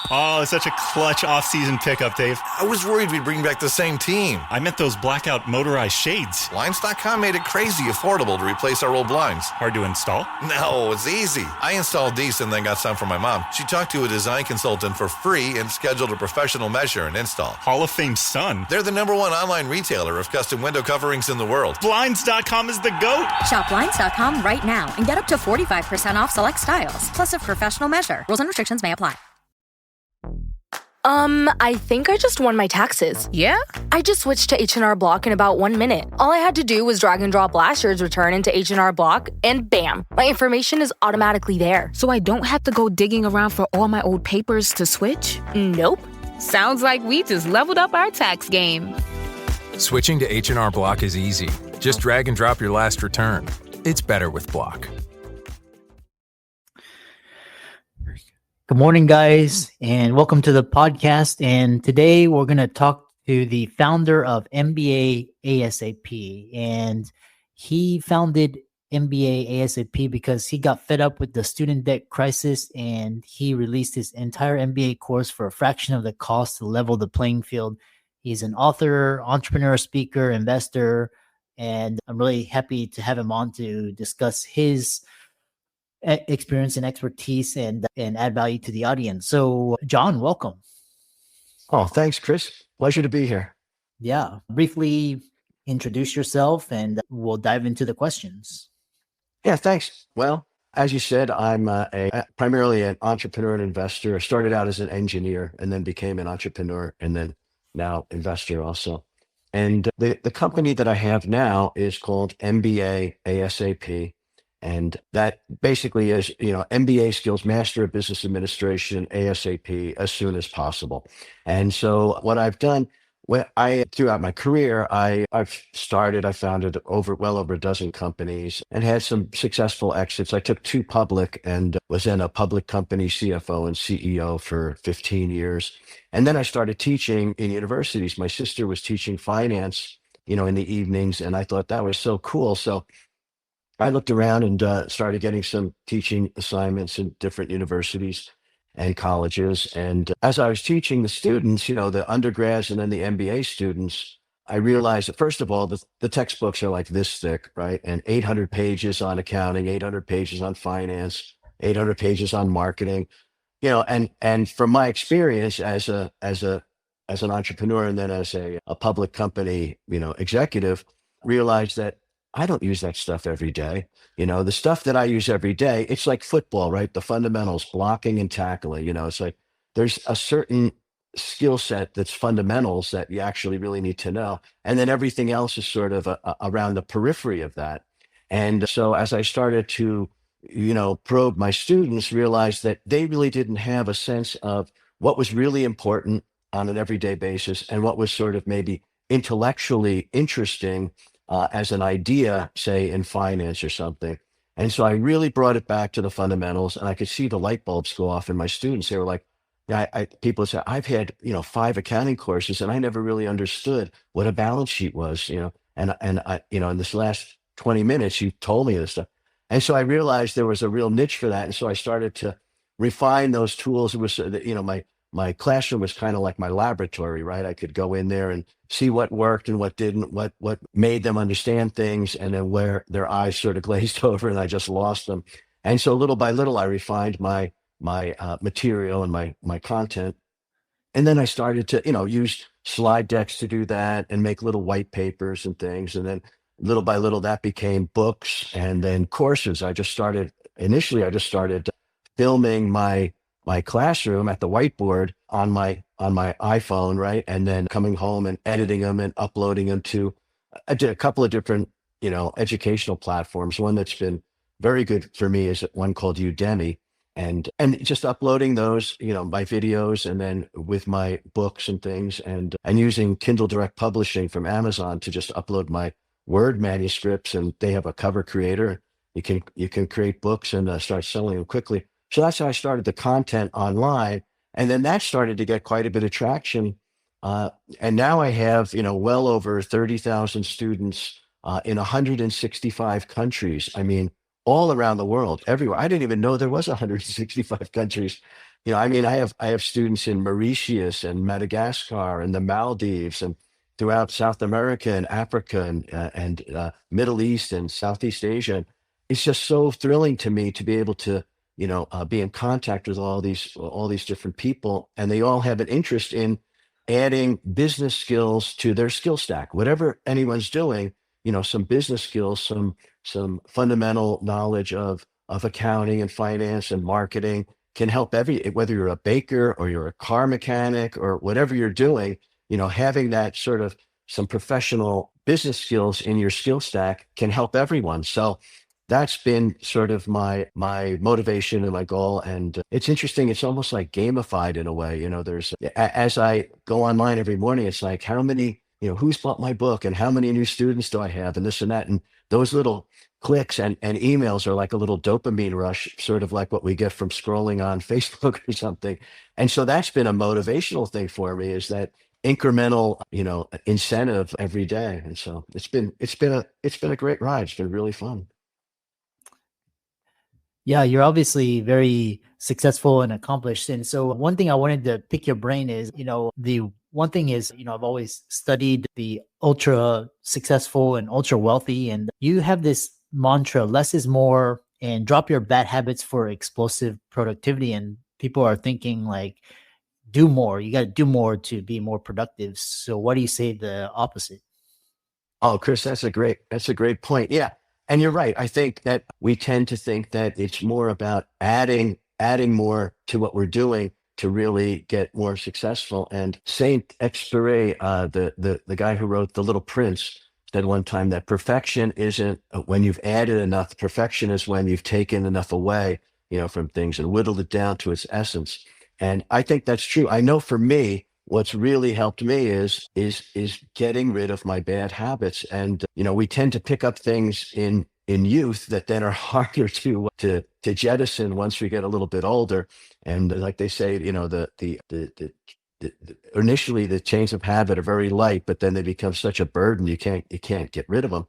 Oh, such a clutch off-season pickup, Dave. I was worried we'd bring back the same team. I meant those blackout motorized shades. Blinds.com made it crazy affordable to replace our old blinds. Hard to install? No, it's easy. I installed these and then got some for my mom. She talked to a design consultant for free and scheduled a professional measure and install. Hall of Fame son. They're the #1 online retailer of custom window coverings in the world. Blinds.com is the GOAT. Shop Blinds.com right now and get up to 45% off select styles, plus a professional measure. Rules and restrictions may apply. I think I just won my taxes. Yeah? I just switched to H&R Block in about 1 minute. All I had to do was drag and drop last year's return into H&R Block, and bam, my information is automatically there. So I don't have to go digging around for all my old papers to switch? Nope. Sounds like we just leveled up our tax game. Switching to H&R Block is easy. Just drag and drop your last return. It's better with Block. Good morning, guys, and welcome to the podcast. And today we're going to talk to the founder of MBA ASAP. And he founded MBA ASAP because he got fed up with the student debt crisis, and he released his entire MBA course for a fraction of the cost to level the playing field. He's an author, entrepreneur, speaker, investor, and I'm really happy to have him on to discuss his experience and expertise and add value to the audience. So, John, welcome. Oh, thanks, Chris. Pleasure to be here. Yeah. Briefly introduce yourself and we'll dive into the questions. Yeah, thanks. Well, as you said, I'm primarily an entrepreneur and investor. I started out as an engineer and then became an entrepreneur and then now investor also. And the company that I have now is called MBA ASAP. And that basically is, MBA skills, Master of Business Administration, ASAP, as soon as possible. And so what I've done, throughout my career, I founded well over a dozen companies and had some successful exits. I took 2 public and was in a public company CFO and CEO for 15 years. And then I started teaching in universities. My sister was teaching finance, in the evenings, and I thought that was so cool. So I looked around and started getting some teaching assignments in different universities and colleges. And as I was teaching the students, the undergrads and then the MBA students, I realized that, first of all, the textbooks are like this thick, right? And 800 pages on accounting, 800 pages on finance, 800 pages on marketing, and from my experience as an entrepreneur and then as a public company, executive, realized that I don't use that stuff every day. The stuff that I use every day, it's like football, right? The fundamentals, blocking and tackling, it's like there's a certain skill set that's fundamentals that you actually really need to know. And then everything else is sort of around the periphery of that. And so as I started to, probe my students, realized that they really didn't have a sense of what was really important on an everyday basis and what was sort of maybe intellectually interesting as an idea, say in finance or something. And so I really brought it back to the fundamentals, and I could see the light bulbs go off in my students. They were like, people say, I've had, 5 accounting courses and I never really understood what a balance sheet was, and I, in this last 20 minutes, you told me this stuff. And so I realized there was a real niche for that. And so I started to refine those tools. It was, my classroom was kind of like my laboratory, right? I could go in there and see what worked and what didn't, what made them understand things, and then where their eyes sort of glazed over and I just lost them. And so little by little, I refined my material and my content. And then I started to, use slide decks to do that and make little white papers and things. And then little by little, that became books and then courses. Initially, I just started filming my classroom at the whiteboard on my iPhone, right? And then coming home and editing them and uploading them to, I did a couple of different, educational platforms. One that's been very good for me is one called Udemy, and just uploading those, my videos, and then with my books and things, and using Kindle Direct Publishing from Amazon to just upload my Word manuscripts, and they have a cover creator. You can create books and start selling them quickly. So that's how I started the content online. And then that started to get quite a bit of traction. And now I have, well over 30,000 students in 165 countries. I mean, all around the world, everywhere. I didn't even know there was 165 countries. I mean, I have students in Mauritius and Madagascar and the Maldives and throughout South America and Africa and Middle East and Southeast Asia. It's just so thrilling to me to be able to, be in contact with all these different people, and they all have an interest in adding business skills to their skill stack. Whatever anyone's doing, some business skills, some fundamental knowledge of accounting and finance and marketing can help whether you're a baker or you're a car mechanic or whatever you're doing, having that sort of some professional business skills in your skill stack can help everyone. So that's been sort of my motivation and my goal. And it's interesting. It's almost like gamified in a way. As I go online every morning, it's like, how many, who's bought my book and how many new students do I have and this and that. And those little clicks and emails are like a little dopamine rush, sort of like what we get from scrolling on Facebook or something. And so that's been a motivational thing for me, is that incremental, incentive every day. And so it's been a great ride. It's been really fun. Yeah, you're obviously very successful and accomplished. And so one thing I wanted to pick your brain is, the one thing is, I've always studied the ultra successful and ultra wealthy, and you have this mantra, less is more, and drop your bad habits for explosive productivity. And people are thinking like, do more. You got to do more to be more productive. So what do you say the opposite? Oh, Chris, that's a great point. Yeah. And you're right. I think that we tend to think that it's more about adding more to what we're doing to really get more successful. And Saint Exupéry, the guy who wrote The Little Prince, said one time that perfection isn't when you've added enough. Perfection is when you've taken enough away, from things and whittled it down to its essence. And I think that's true. I know for me, what's really helped me is getting rid of my bad habits. And we tend to pick up things in youth that then are harder to jettison once we get a little bit older. And like they say, initially the chains of habit are very light, but then they become such a burden you can't get rid of them.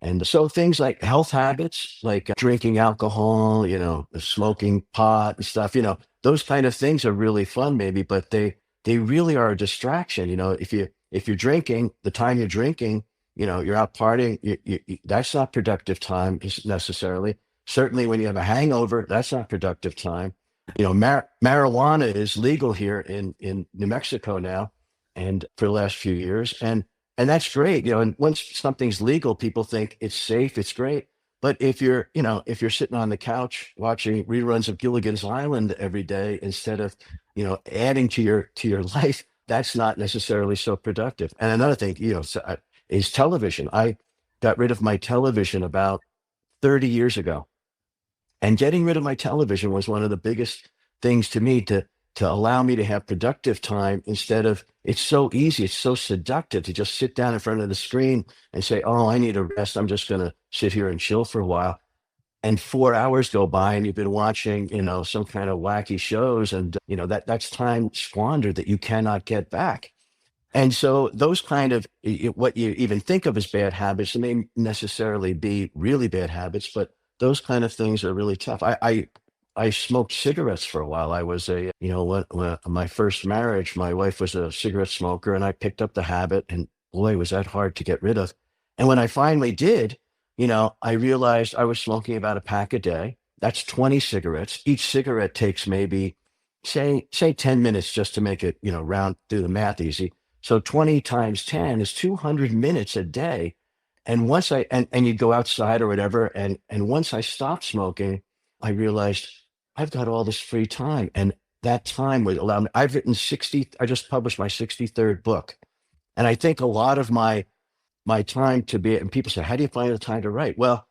And so things like health habits, like drinking alcohol, smoking pot and stuff, those kind of things are really fun maybe, but they really are a distraction. If you're drinking, the time you're drinking, you're out partying, that's not productive time necessarily. Certainly when you have a hangover, that's not productive time. Marijuana is legal here in New Mexico now, and for the last few years. And that's great. And once something's legal, people think it's safe, it's great. But if you're sitting on the couch watching reruns of Gilligan's Island every day instead of, adding to your life, that's not necessarily so productive. And another thing, is television. I got rid of my television about 30 years ago. And getting rid of my television was one of the biggest things to me to allow me to have productive time instead of, it's so easy, it's so seductive to just sit down in front of the screen and say, oh, I need a rest. I'm just going to sit here and chill for a while. And 4 hours go by and you've been watching, some kind of wacky shows. And, that's time squandered that you cannot get back. And so those kind of, what you even think of as bad habits, it may necessarily be really bad habits, but those kind of things are really tough. I smoked cigarettes for a while. I was when my first marriage, my wife was a cigarette smoker, and I picked up the habit, and boy, was that hard to get rid of. And when I finally did, I realized I was smoking about a pack a day. That's 20 cigarettes. Each cigarette takes maybe, say 10 minutes just to make it, round, do the math easy. So 20 times 10 is 200 minutes a day. And once and you'd go outside or whatever. And once I stopped smoking, I realized I've got all this free time. And that time would allow me, I just published my 63rd book. And I think a lot of my time to be, and people say, how do you find the time to write? Well,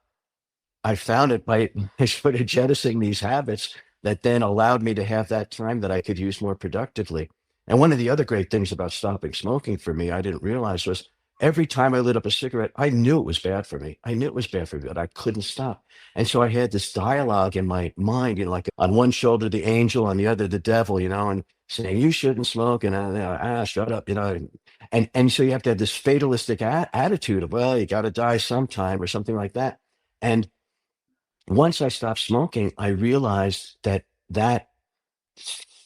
I found it by sort of jettisoning these habits that then allowed me to have that time that I could use more productively. And one of the other great things about stopping smoking for me, I didn't realize, was every time I lit up a cigarette, I knew it was bad for me. But I couldn't stop. And so I had this dialogue in my mind, like on one shoulder, the angel, on the other, the devil, and saying, you shouldn't smoke. And shut up, And so you have to have this fatalistic attitude of, well, you got to die sometime or something like that. And once I stopped smoking, I realized that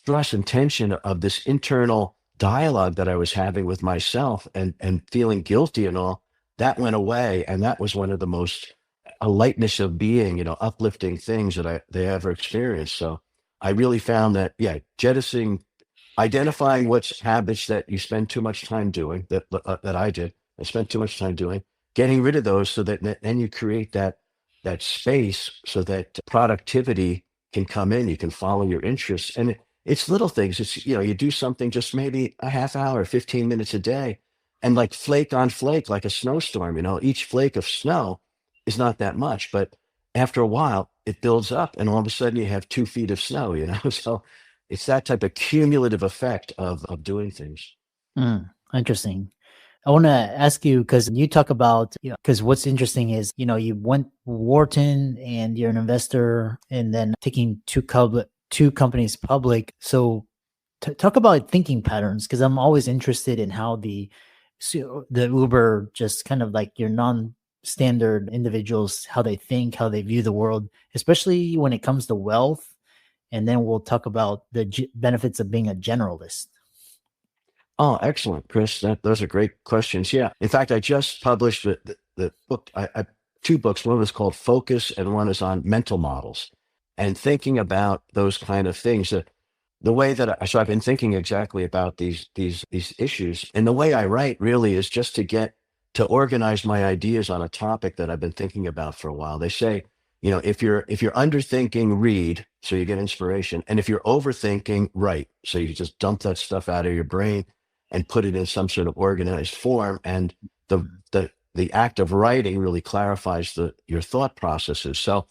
stress and tension of this internal dialogue that I was having with myself and feeling guilty and all, that went away. And that was one of the most a lightness of being, uplifting things that they ever experienced. So I really found that, yeah, jettisoning, identifying what's habits that you spend too much time doing, that I did, I spent too much time doing, getting rid of those so that then you create that space so that productivity can come in, you can follow your interests. And it's little things. It's, you do something just maybe a half hour, 15 minutes a day, and like flake on flake, like a snowstorm, each flake of snow is not that much, but after a while it builds up and all of a sudden you have 2 feet of snow, so it's that type of cumulative effect of doing things. Interesting. I want to ask you, because you talk about, because what's interesting is, you went Wharton and you're an investor and then taking two companies public. So talk about thinking patterns, because I'm always interested in how the Uber, just kind of like your non-standard individuals, how they think, how they view the world, especially when it comes to wealth. And then we'll talk about the benefits of being a generalist. Oh, excellent, Chris. Those are great questions. Yeah. In fact, I just published the book, I 2 books. One was called Focus and one is on mental models and thinking about those kind of things. The way that so I've been thinking exactly about these issues, and the way I write really is just to organize my ideas on a topic that I've been thinking about for a while. They say, if you're underthinking, read, so you get inspiration. And if you're overthinking, write. So you just dump that stuff out of your brain and put it in some sort of organized form. And the act of writing really clarifies your thought processes. So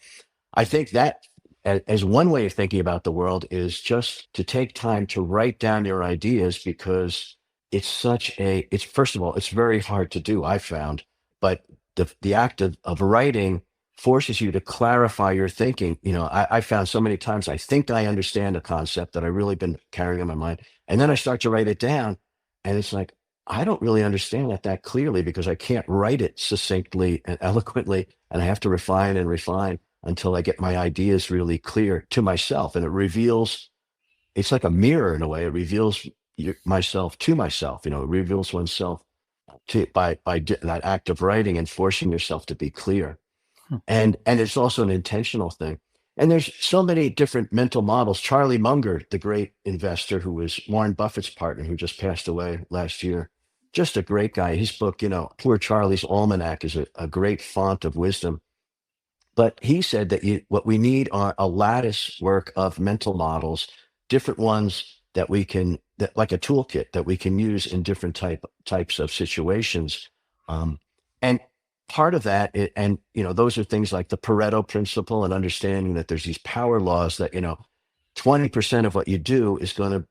I think that as one way of thinking about the world is just to take time to write down your ideas, because it's first of all, it's very hard to do, I found, but the act of writing forces you to clarify your thinking. I found so many times I think I understand a concept that I really been carrying in my mind, and then I start to write it down, and it's like, I don't really understand that clearly because I can't write it succinctly and eloquently, and I have to refine and refine until I get my ideas really clear to myself. And it's like a mirror in a way. It reveals myself to myself, it reveals oneself by that act of writing and forcing yourself to be clear. And it's also an intentional thing. And there's so many different mental models. Charlie Munger, the great investor who was Warren Buffett's partner, who just passed away last year, just a great guy. His book, Poor Charlie's Almanac, is a great font of wisdom. But he said that what we need are a lattice work of mental models, different ones that like a toolkit that we can use in different types of situations. And part of that, those are things like the Pareto principle and understanding that there's these power laws that, 20% of what you do is going to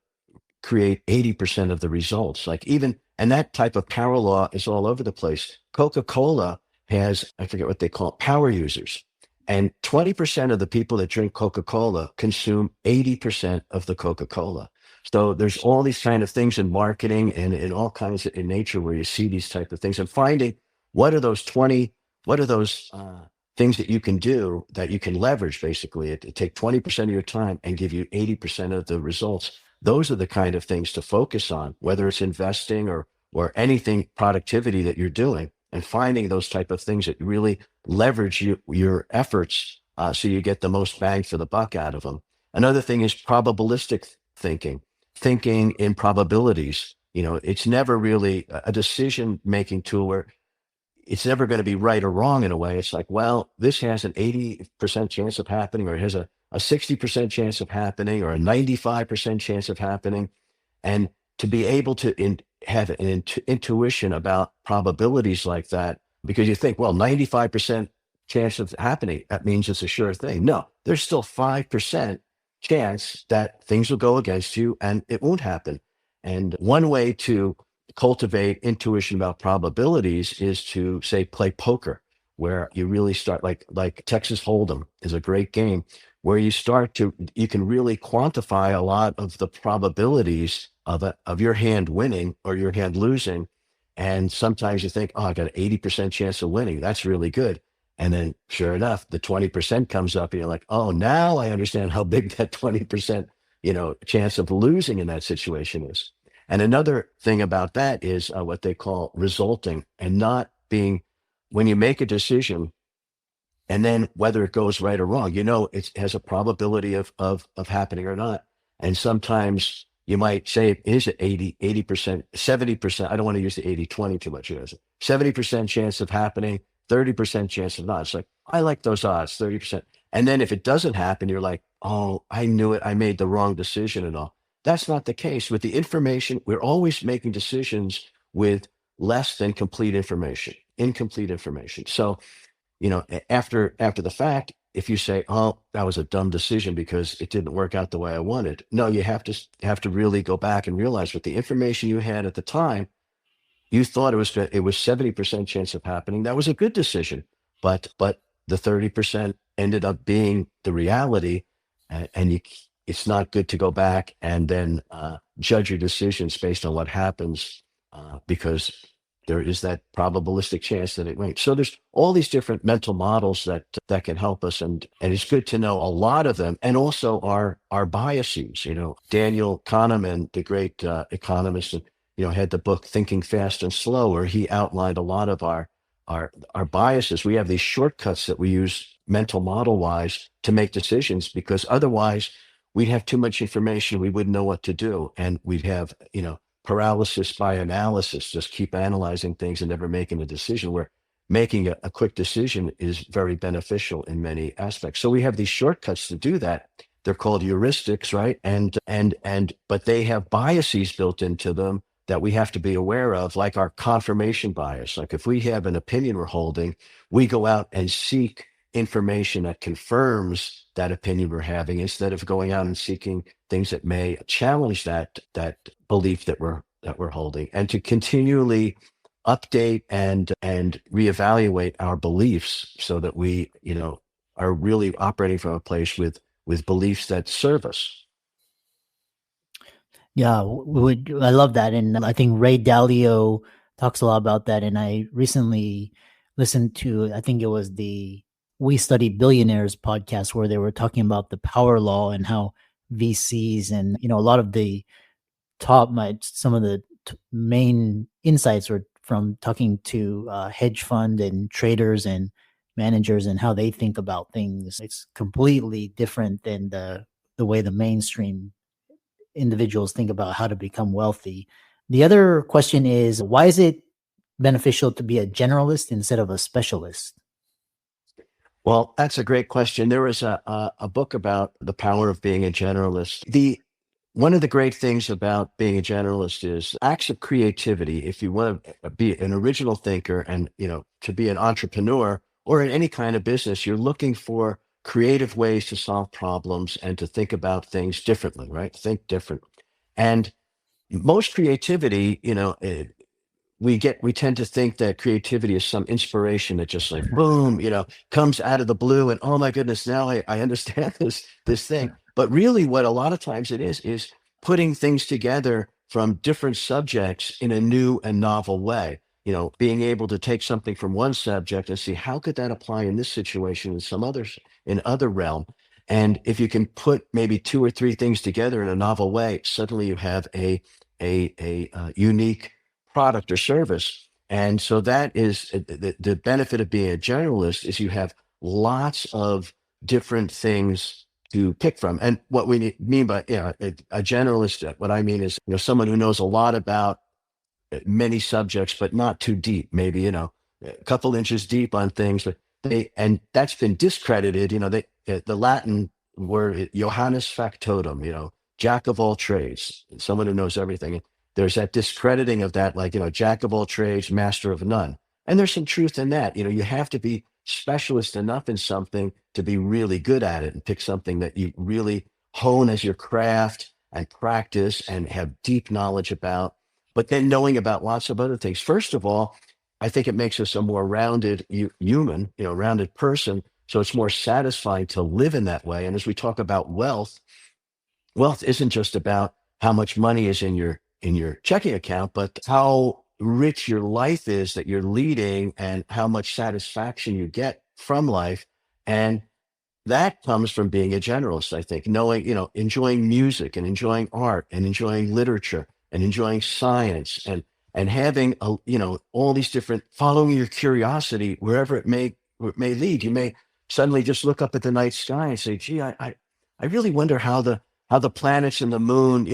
create 80% of the results. And that type of power law is all over the place. Coca-Cola has, I forget what they call it, power users. And 20% of the people that drink Coca-Cola consume 80% of the Coca-Cola. So there's all these kind of things in marketing and in all kinds in nature where you see these type of things, and finding what are those things that you can do that you can leverage, basically. It take 20% of your time and give you 80% of the results. Those are the kind of things to focus on, whether it's investing or anything productivity that you're doing, and finding those type of things that really leverage your efforts so you get the most bang for the buck out of them. Another thing is probabilistic thinking in probabilities. It's never really a decision-making tool where it's never going to be right or wrong in a way. It's like, well, this has an 80% chance of happening, or it has a 60% chance of happening, or a 95% chance of happening. And to be able to have an intuition about probabilities like that, because you think, well, 95% chance of happening, that means it's a sure thing. No, there's still 5% chance that things will go against you and it won't happen. And one way to cultivate intuition about probabilities is to, say, play poker, where you really start like Texas Hold'em is a great game where you can really quantify a lot of the probabilities of your hand winning or your hand losing. And sometimes you think, oh, I got an 80% chance of winning. That's really good. And then sure enough, the 20% comes up and you're like, oh, now I understand how big that 20% chance of losing in that situation is. And another thing about that is what they call resulting, and not being, when you make a decision, and then whether it goes right or wrong, it has a probability of happening or not. And sometimes you might say, is it 80%, 70%? I don't want to use the 80-20 too much. 70% chance of happening, 30% chance of not. It's like, I like those odds, 30%. And then if it doesn't happen, you're like, oh, I knew it. I made the wrong decision and all. That's not the case. With the information, we're always making decisions with less than incomplete information. So, after the fact, if you say, oh, that was a dumb decision because it didn't work out the way I wanted. No, you have to really go back and realize, with the information you had at the time, you thought it was 70% chance of happening. That was a good decision, but the 30% ended up being the reality, and it's not good to go back and then judge your decisions based on what happens, because there is that probabilistic chance that it won't. So there's all these different mental models that can help us, and it's good to know a lot of them, and also our biases. Daniel Kahneman, the great economist, had the book Thinking Fast and Slow, where he outlined a lot of our biases. We have these shortcuts that we use mental model wise to make decisions, because otherwise we'd have too much information. We wouldn't know what to do, and we'd have paralysis by analysis, just keep analyzing things and never making a decision, where making a quick decision is very beneficial in many aspects. So we have these shortcuts to do that. They're called heuristics, right? But they have biases built into them that we have to be aware of, like our confirmation bias. Like if we have an opinion we're holding, we go out and seek information that confirms that opinion we're having, instead of going out and seeking things that may challenge that belief that we're holding. And to continually update and reevaluate our beliefs, so that we are really operating from a place with beliefs that serve us. Yeah, I love that. And I think Ray Dalio talks a lot about that. And I recently listened to, I think it was the We Study Billionaires podcast, where they were talking about the power law and how VCs and, a lot of the some of the main insights were from talking to hedge fund and traders and managers, and how they think about things. It's completely different than the way the mainstream individuals think about how to become wealthy. The other question is, why is it beneficial to be a generalist instead of a specialist? Well, that's a great question. There was a book about the power of being a generalist. One of the great things about being a generalist is acts of creativity. If you want to be an original thinker, and to be an entrepreneur or in any kind of business, you're looking for creative ways to solve problems and to think about things differently, right? Think different. And most creativity, we tend to think that creativity is some inspiration that just like boom, comes out of the blue, and oh my goodness, now I understand this thing. But really, what a lot of times it is putting things together from different subjects in a new and novel way. Being able to take something from one subject and see how could that apply in this situation, in other realm. And if you can put maybe two or three things together in a novel way, suddenly you have a unique product or service. And so that is the benefit of being a generalist, is you have lots of different things to pick from. And what we mean by a generalist, what I mean is someone who knows a lot about many subjects, but not too deep, maybe a couple inches deep on things. But and that's been discredited. The Latin word Johannes factotum, jack of all trades, someone who knows everything. There's that discrediting of that, like, jack of all trades, master of none. And there's some truth in that. You have to be specialist enough in something to be really good at it, and pick something that you really hone as your craft and practice and have deep knowledge about, but then knowing about lots of other things. First of all, I think it makes us a more rounded human, rounded person. So it's more satisfying to live in that way. And as we talk about wealth isn't just about how much money is in your checking account, but how rich your life is that you're leading, and how much satisfaction you get from life. And that comes from being a generalist, I think, knowing, enjoying music and enjoying art and enjoying literature and enjoying science and having all these different, following your curiosity wherever it may lead. You may suddenly just look up at the night sky and say, gee, I really wonder how the planets and the moon,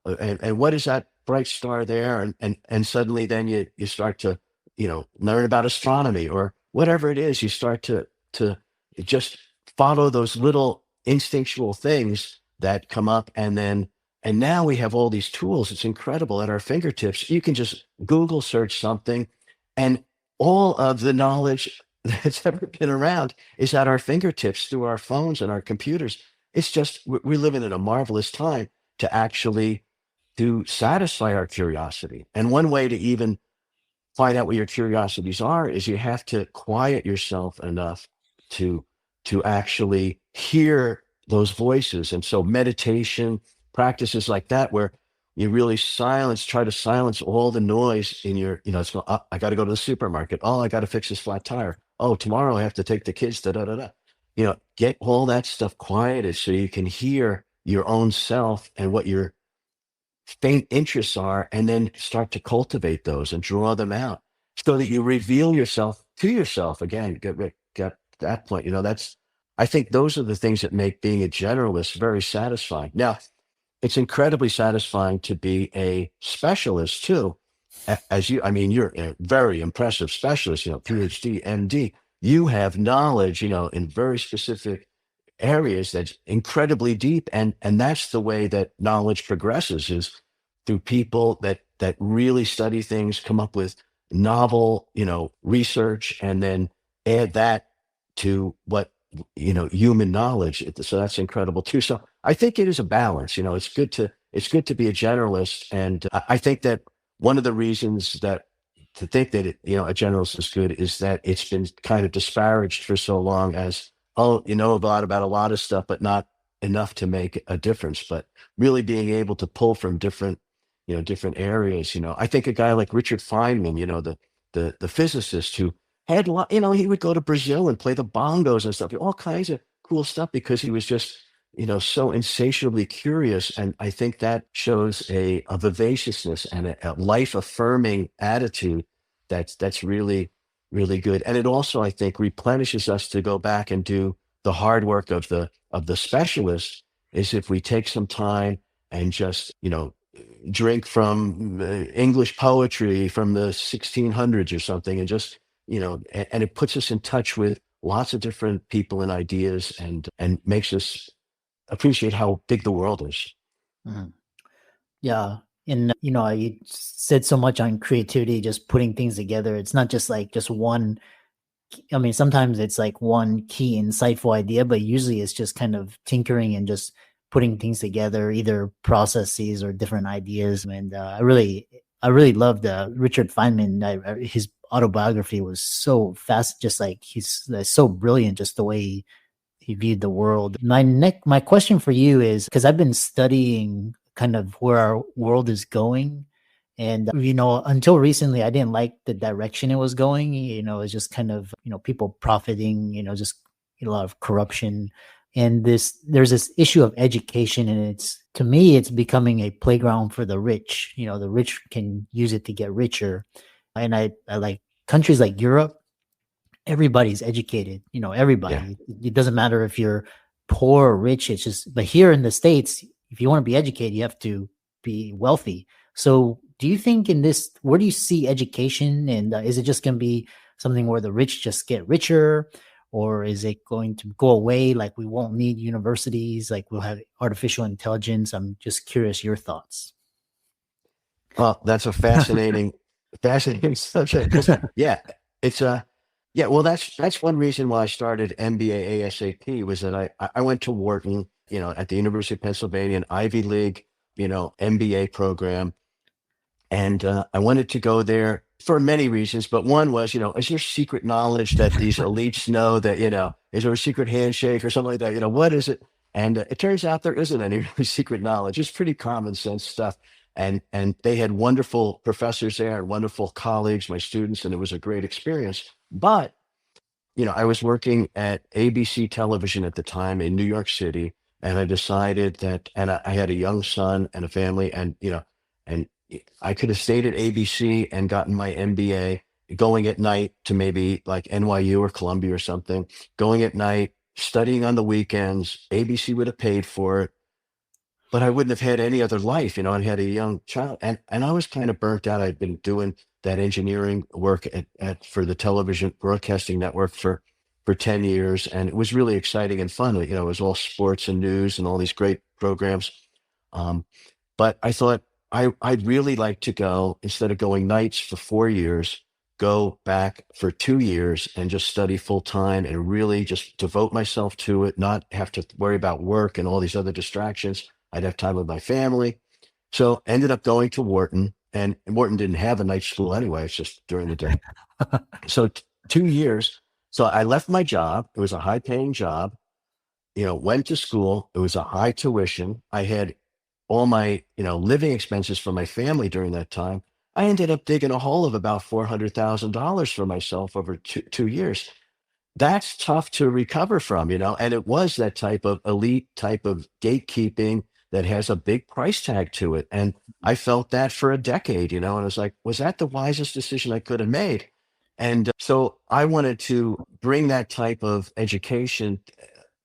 and what is that bright star there? And suddenly then you start to, learn about astronomy or whatever it is. You start to just follow those little instinctual things that come up. And now we have all these tools. It's incredible at our fingertips. You can just Google search something, and all of the knowledge that's ever been around is at our fingertips through our phones and our computers. It's just, we're living in a marvelous time to actually to satisfy our curiosity. And one way to even find out what your curiosities are is you have to quiet yourself enough to actually hear those voices. And so meditation practices like that, where you really try to silence all the noise in your, it's going, oh, I got to go to the supermarket. Oh, I got to fix this flat tire. Oh, tomorrow I have to take the kids to da da da. Get all that stuff quieted so you can hear your own self and what your faint interests are, and then start to cultivate those and draw them out so that you reveal yourself to yourself again. Get that point. I think those are the things that make being a generalist very satisfying. Now, it's incredibly satisfying to be a specialist too. You're a very impressive specialist, PhD, MD. You have knowledge, in very specific areas that's incredibly deep. And that's the way that knowledge progresses, is through people that really study things, come up with novel, research, and then add that to what, human knowledge. So that's incredible too. So I think it is a balance. It's good to be a generalist. And I think that one of the reasons that to think that a generalist is good is that it's been kind of disparaged for so long as, oh, you know about a lot of stuff, but not enough to make a difference. But really being able to pull from different areas. I think a guy like Richard Feynman, the physicist who had a lot, he would go to Brazil and play the bongos and stuff, all kinds of cool stuff, because he was just, so insatiably curious. And I think that shows a vivaciousness and a life affirming attitude that's really, really good. And it also, I think, replenishes us to go back and do the hard work of the specialist, is if we take some time and just, drink from English poetry from the 1600s or something, and just, and it puts us in touch with lots of different people and ideas, and makes us appreciate how big the world is. Mhm. Yeah. And, you said so much on creativity, just putting things together. It's not just like just one. Sometimes it's like one key insightful idea, but usually it's just kind of tinkering and just putting things together, either processes or different ideas. And I really loved Richard Feynman. His autobiography was so fast, just like he's so brilliant, just the way he viewed the world. My question for you is, because I've been studying kind of where our world is going. And, until recently, I didn't like the direction it was going. It's just kind of, people profiting, just a lot of corruption. And there's this issue of education, and to me, it's becoming a playground for the rich. The rich can use it to get richer. And I like countries like Europe. Everybody's educated, everybody. Yeah. It doesn't matter if you're poor or rich. It's just, but here in the States, if you want to be educated, you have to be wealthy. So do you think where do you see education? And is it just going to be something where the rich just get richer? Or is it going to go away? Like we won't need universities, like we'll have artificial intelligence. I'm just curious your thoughts. Well, that's a fascinating subject. Well, that's one reason why I started MBA ASAP, was that I went to Wharton, at the University of Pennsylvania, an Ivy League, MBA program. And I wanted to go there for many reasons, but one was, is there secret knowledge that these elites know that, is there a secret handshake or something like that? What is it? And it turns out there isn't any really secret knowledge. It's pretty common sense stuff. And they had wonderful professors there and wonderful colleagues, my students, and it was a great experience. But, I was working at ABC television at the time in New York City, and I decided that, and I had a young son and a family, and, and I could have stayed at ABC and gotten my MBA, going at night to maybe like NYU or Columbia or something, going at night, studying on the weekends. ABC would have paid for it, but I wouldn't have had any other life. I had a young child, and I was kind of burnt out. I'd been doing that engineering work at for the television broadcasting network for 10 years, and it was really exciting and fun. It was all sports and news and all these great programs. Um, but I thought I'd really like to go, instead of going nights for 4 years, go back for 2 years and just study full time and really just devote myself to it, not have to worry about work and all these other distractions. I'd have time with my family. So ended up going to Wharton, and Wharton didn't have a night school anyway. It's just during the day. So 2 years. So I left my job. It was a high paying job, went to school. It was a high tuition. I had all my, living expenses for my family during that time. I ended up digging a hole of about $400,000 for myself over 2 years. That's tough to recover from, and it was that type of elite type of gatekeeping that has a big price tag to it. And I felt that for a decade, and I was like, was that the wisest decision I could have made? And so I wanted to bring that type of education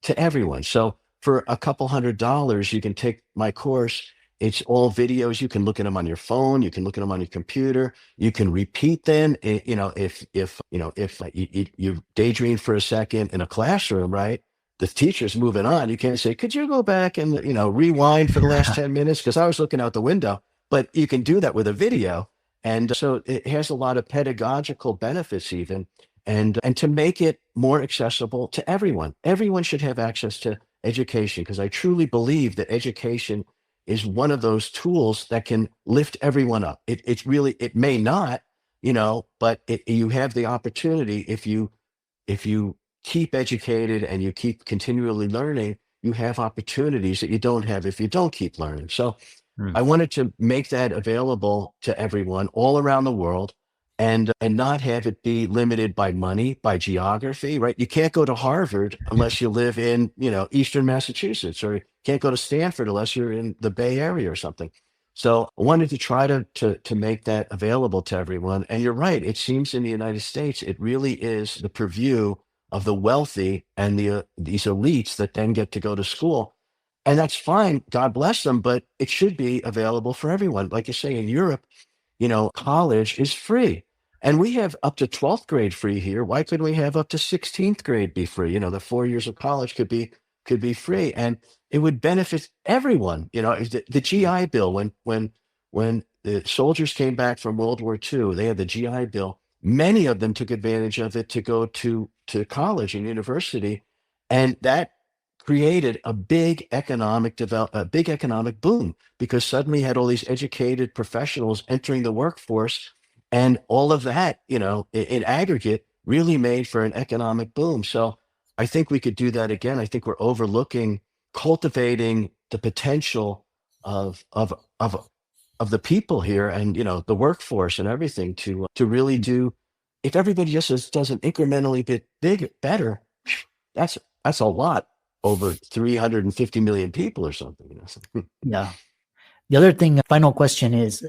to everyone. So for a couple $100, you can take my course. It's all videos. You can look at them on your phone. You can look at them on your computer. You can repeat them. If you daydream for a second in a classroom, right? The teacher's moving on. You can't say, could you go back and, rewind for the last 10 minutes? Because I was looking out the window. But you can do that with a video. And so it has a lot of pedagogical benefits even. And to make it more accessible to everyone. Everyone should have access to education, because I truly believe that education is one of those tools that can lift everyone up. It may not, but you have the opportunity, if you keep educated and you keep continually learning, you have opportunities that you don't have if you don't keep learning. So I wanted to make that available to everyone all around the world, and not have it be limited by money, by geography, right? You can't go to Harvard unless you live in, Eastern Massachusetts, or you can't go to Stanford unless you're in the Bay Area or something. So I wanted to try to make that available to everyone. And you're right. It seems in the United States, it really is the purview of the wealthy and these elites that then get to go to school. And that's fine. God bless them. But it should be available for everyone. Like you say, in Europe, college is free. And we have up to 12th grade free here. Why couldn't we have up to 16th grade be free? The 4 years of college could be free, and it would benefit everyone. The GI Bill, when the soldiers came back from World War II, they had the GI Bill. Many of them took advantage of it to go to college and university, and that created a big economic boom, because suddenly you had all these educated professionals entering the workforce, and all of that, in aggregate, really made for an economic boom. So I think we could do that again. I think we're overlooking cultivating the potential of the people here, and the workforce and everything, to really do. If everybody just does an incrementally bit better, that's a lot over 350 million people or something. Yeah. The other thing, final question is,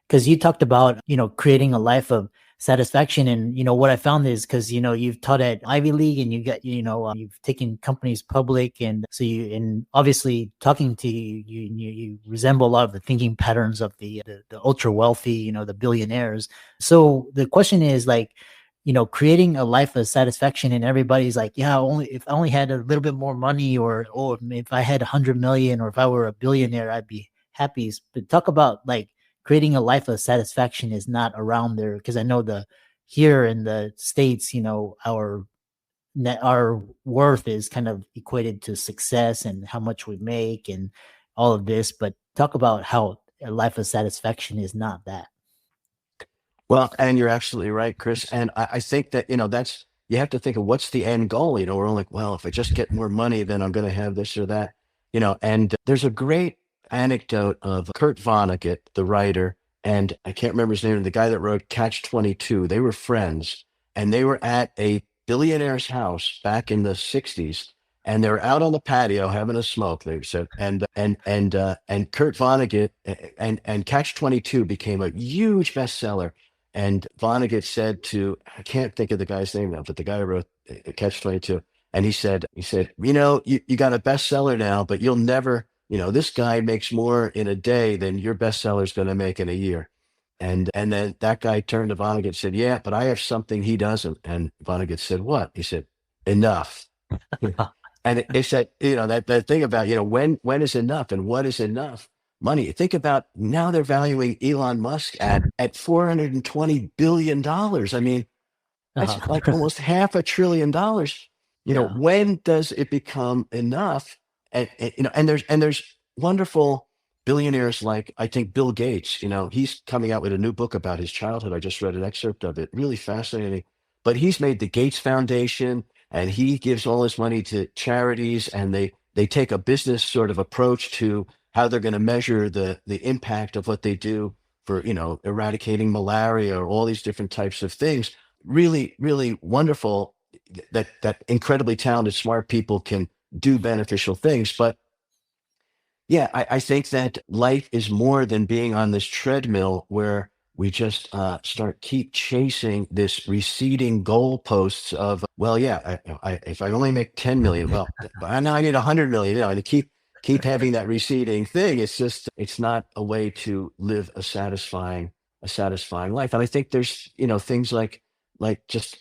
because you talked about, creating a life of satisfaction. And, what I found is, because, you've taught at Ivy League, and you got, you've taken companies public. And so and obviously talking to you, you resemble a lot of the thinking patterns of the ultra wealthy, the billionaires. So the question is, like, creating a life of satisfaction, and everybody's like, yeah, if I only had a little bit more money, or if I had 100 million, or if I were a billionaire, I'd be happy. But talk about, like, creating a life of satisfaction is not around there, because I know here in the States, our worth is kind of equated to success and how much we make and all of this. But talk about how a life of satisfaction is not that. Well, and you're absolutely right, Chris. And I think that, you have to think of what's the end goal. We're all like, well, if I just get more money, then I'm going to have this or that, and there's a great anecdote of Kurt Vonnegut, the writer, and I can't remember his name, the guy that wrote Catch 22. They were friends, and they were at a billionaire's house back in the 60s, and they're out on the patio having a smoke. They said, and Kurt Vonnegut and Catch 22 became a huge bestseller. And Vonnegut said to, I can't think of the guy's name now, but the guy who wrote Catch 22, and he said, you got a bestseller now, but you'll never, this guy makes more in a day than your bestseller is going to make in a year. And then that guy turned to Vonnegut and said, yeah, but I have something he doesn't. And Vonnegut said, what? He said, enough. And it said, that thing about, when is enough and what is enough? Money. Think about now they're valuing Elon Musk at $420 billion. I mean, that's like almost $500 billion. When does it become enough? And there's wonderful billionaires like, I think, Bill Gates. He's coming out with a new book about his childhood. I just read an excerpt of it. Really fascinating. But he's made the Gates Foundation, and he gives all his money to charities, and they take a business sort of approach to how they're going to measure the impact of what they do for, eradicating malaria or all these different types of things. Really, really wonderful that incredibly talented, smart people can do beneficial things. But yeah, I think that life is more than being on this treadmill where we just keep chasing this receding goalposts of, well, yeah, if I only make 10 million, well, now I need 100 million, and keep having that receding thing. It's not a way to live a satisfying life. And I think there's, things like just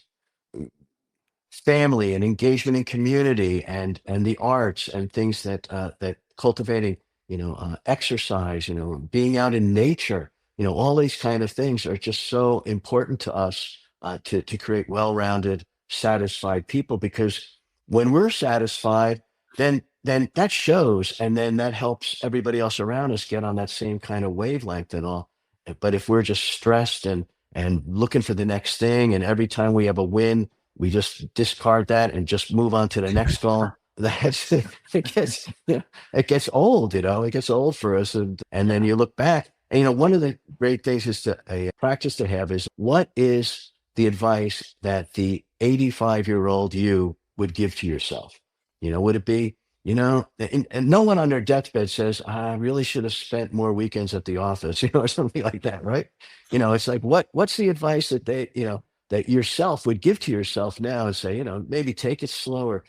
family and engagement in community and the arts and things that cultivating, exercise, being out in nature, all these kind of things are just so important to us to create well-rounded, satisfied people, because when we're satisfied, then that shows, and then that helps everybody else around us get on that same kind of wavelength and all. But if we're just stressed and looking for the next thing, and every time we have a win, we just discard that and just move on to the next goal, it gets old. It gets old for us, and then you look back. And, one of the great things is a practice to have is, what is the advice that the 85-year-old you would give to yourself? Would it be, and no one on their deathbed says, I really should have spent more weekends at the office, or something like that, right? It's like, what's the advice that that yourself would give to yourself now, and say, maybe take it slower,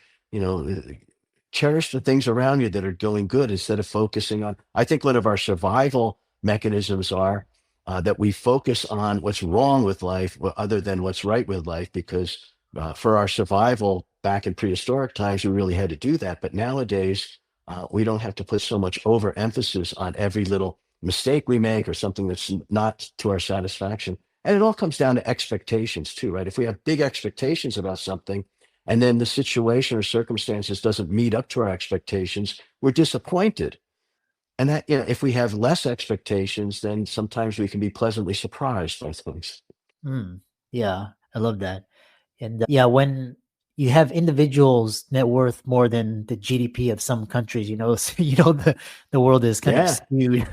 cherish the things around you that are going good, instead of focusing on, I think one of our survival mechanisms are that we focus on what's wrong with life other than what's right with life, because for our survival back in prehistoric times, we really had to do that. But nowadays, we don't have to put so much overemphasis on every little mistake we make or something that's not to our satisfaction. And it all comes down to expectations too, right? If we have big expectations about something, and then the situation or circumstances doesn't meet up to our expectations, we're disappointed. And that, if we have less expectations, then sometimes we can be pleasantly surprised by things. Yeah, I love that. And yeah, when you have individuals net worth more than the GDP of some countries, so, the world is kind of skewed.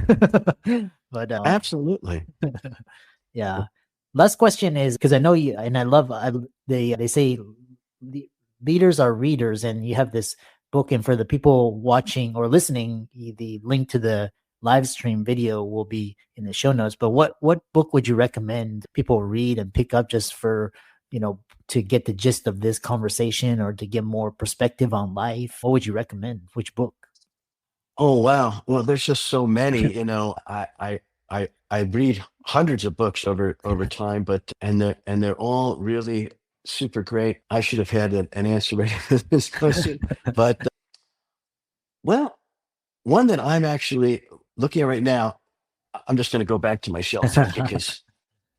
But absolutely. Yeah. Last question is, because I know you, and they say leaders are readers, and you have this book, and for the people watching or listening, the link to the live stream video will be in the show notes. But what book would you recommend people read and pick up, just for, to get the gist of this conversation, or to get more perspective on life? What would you recommend? Which book? Oh, wow. Well, there's just so many, I read hundreds of books over time, but they're all really super great. I should have had an answer ready for this question, but well, one that I'm actually looking at right now, I'm just going to go back to my shelf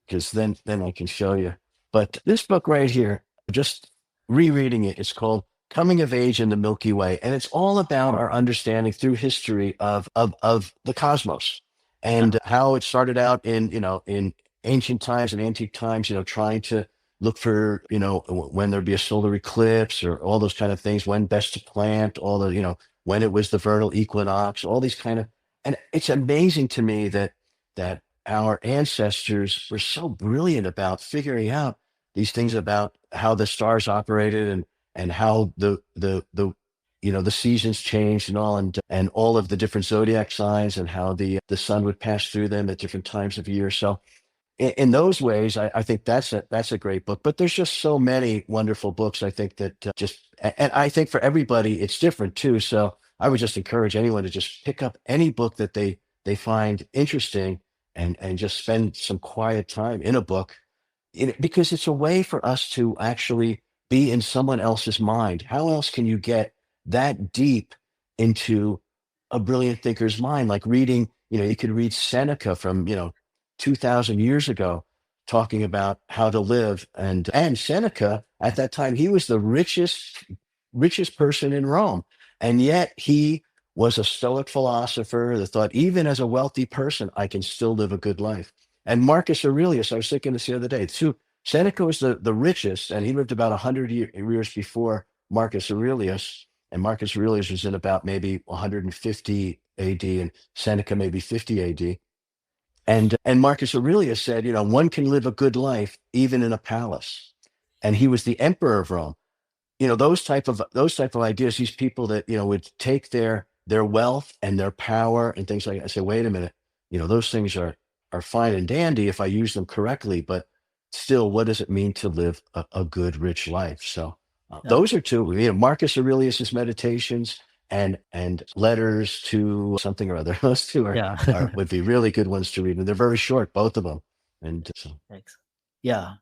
because then I can show you. But this book right here, just rereading it, it's called Coming of Age in the Milky Way, and it's all about our understanding through history of the cosmos, and how it started out in ancient times and antique times, trying to look for, when there'd be a solar eclipse or all those kind of things, when best to plant, all the, when it was the vernal equinox, all these kind of, and it's amazing to me that our ancestors were so brilliant about figuring out these things about how the stars operated and how the seasons changed and all of the different zodiac signs and how the sun would pass through them at different times of year. So in those ways, I think that's a great book. But there's just so many wonderful books. I think that and I think for everybody it's different too. So I would just encourage anyone to just pick up any book that they find interesting and just spend some quiet time in a book, because it's a way for us to actually be in someone else's mind. How else can you get that deep into a brilliant thinker's mind? Like reading, you could read Seneca from 2,000 years ago, talking about how to live. And Seneca, at that time, he was the richest person in Rome. And yet he was a Stoic philosopher that thought, even as a wealthy person, I can still live a good life. And Marcus Aurelius, I was thinking this the other day, too. Seneca was the richest, and he lived about 100 years before Marcus Aurelius. And Marcus Aurelius was in about maybe 150 AD, and Seneca maybe 50 AD. And Marcus Aurelius said, one can live a good life even in a palace. And he was the emperor of Rome. Those type of ideas, these people that, would take their wealth and their power and things like that. I say, wait a minute, those things are fine and dandy if I use them correctly, but still, what does it mean to live a good, rich life? So those are two, Marcus Aurelius's Meditations and Letters to something or other. Those two would be really good ones to read, and they're very short, both of them. And so, Thanks. Yeah.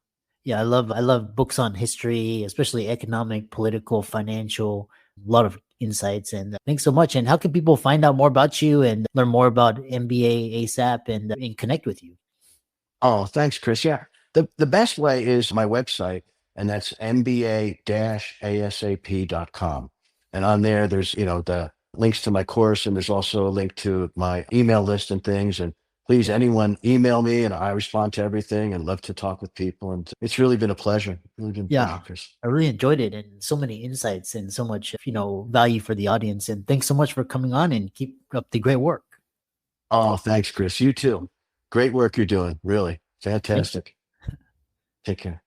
I love books on history, especially economic, political, financial, a lot of insights. And thanks so much. And how can people find out more about you and learn more about MBA ASAP and connect with you? Oh, thanks, Chris. Yeah. The best way is my website, and that's MBA-ASAP.com. And on there, there's, the links to my course, and there's also a link to my email list and things. And please, anyone email me, and I respond to everything and love to talk with people. And it's really been a pleasure. Pleasure, Chris. I really enjoyed it, and so many insights and so much, value for the audience. And thanks so much for coming on, and keep up the great work. Oh, thanks, Chris. You too. Great work you're doing. Really fantastic. Take care.